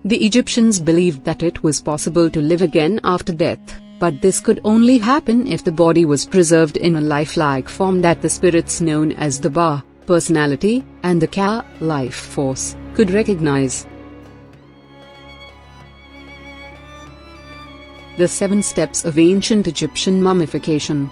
The Egyptians believed that it was possible to live again after death, but this could only happen if the body was preserved in a lifelike form that the spirits known as the Ba, personality, and the Ka, life force, could recognize. The 7 steps of ancient Egyptian mummification.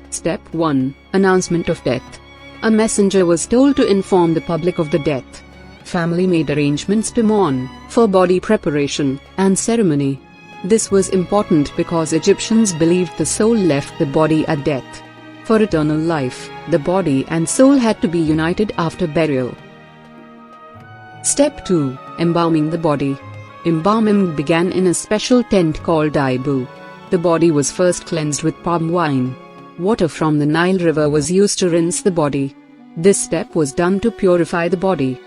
Step 1. Announcement of death. A messenger was told to inform the public of the death. Family made arrangements to mourn, for body preparation and ceremony. This was important because Egyptians believed the soul left the body at death. For eternal life, the body and soul had to be united after burial. Step 2. Embalming the body. Embalming began in a special tent called Ibu. The body was first cleansed with palm wine. Water from the Nile River was used to rinse the body. This step was done to purify the body.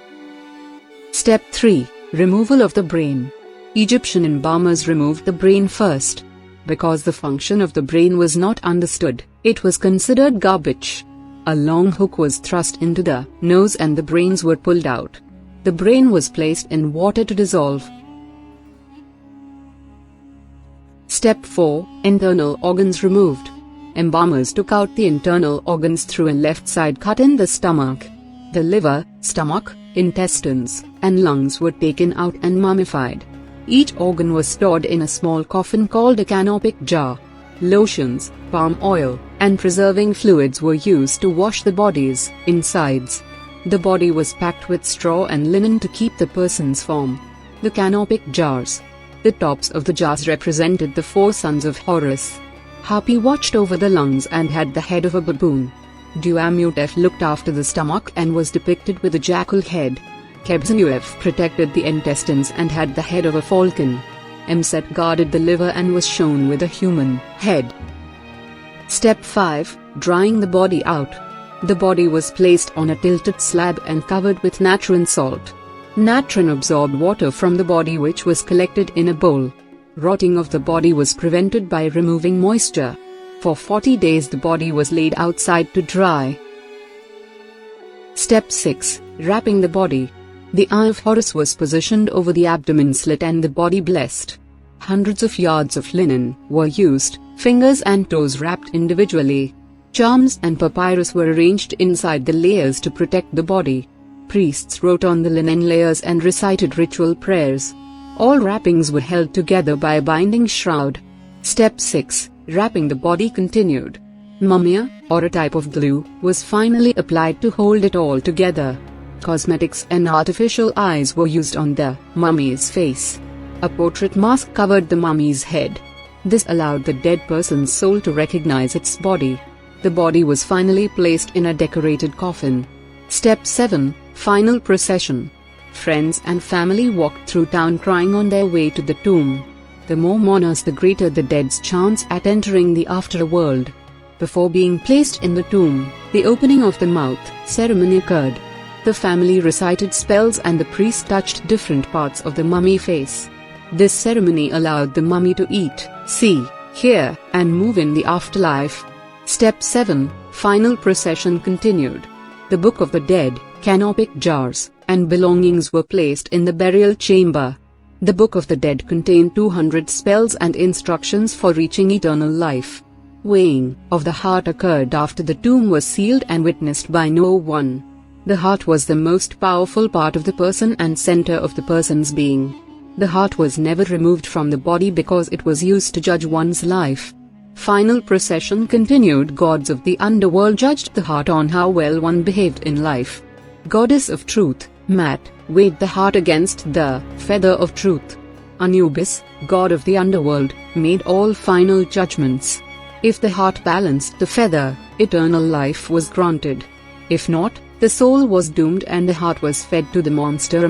Step 3. Removal of the brain. Egyptian embalmers removed the brain first. Because the function of the brain was not understood, it was considered garbage. A long hook was thrust into the nose and the brains were pulled out. The brain was placed in water to dissolve. Step 4. Internal organs removed. Embalmers took out the internal organs through a left side cut in the stomach. The liver, stomach, intestines, and lungs were taken out and mummified. Each organ was stored in a small coffin called a canopic jar. Lotions, palm oil, and preserving fluids were used to wash the body's insides. The body was packed with straw and linen to keep the person's form. The canopic jars. The tops of the jars represented the 4 sons of Horus. Hapi watched over the lungs and had the head of a baboon. Duamutef looked after the stomach and was depicted with a jackal head. Kebzenuef protected the intestines and had the head of a falcon. Mset guarded the liver and was shown with a human head. Step 5. Drying the body out. The body was placed on a tilted slab and covered with natron salt. Natron absorbed water from the body which was collected in a bowl. Rotting of the body was prevented by removing moisture. For 40 days the body was laid outside to dry. Step 6. Wrapping the body. The eye of Horus was positioned over the abdomen slit and the body blessed. Hundreds of yards of linen were used, fingers and toes wrapped individually. Charms and papyrus were arranged inside the layers to protect the body. Priests wrote on the linen layers and recited ritual prayers. All wrappings were held together by a binding shroud. Step 6. Wrapping the body continued. Mummia, or a type of glue, was finally applied to hold it all together. Cosmetics and artificial eyes were used on the mummy's face. A portrait mask covered the mummy's head. This allowed the dead person's soul to recognize its body. The body was finally placed in a decorated coffin. Step 7. Final procession. Friends and family walked through town crying on their way to the tomb. The more mourners, the greater the dead's chance at entering the afterworld. Before being placed in the tomb, the opening of the mouth ceremony occurred. The family recited spells and the priest touched different parts of the mummy face. This ceremony allowed the mummy to eat, see, hear, and move in the afterlife. Step 7. Final procession continued. The Book of the Dead, canopic jars, and belongings were placed in the burial chamber. The Book of the Dead contained 200 spells and instructions for reaching eternal life. Weighing of the heart occurred after the tomb was sealed and witnessed by no one. The heart was the most powerful part of the person and center of the person's being. The heart was never removed from the body because it was used to judge one's life. Final procession continued. Gods of the underworld judged the heart on how well one behaved in life. Goddess of Truth, Mat, weighed the heart against the feather of truth. Anubis, god of the underworld, made all final judgments. If the heart balanced the feather, eternal life was granted. If not, the soul was doomed and the heart was fed to the monster.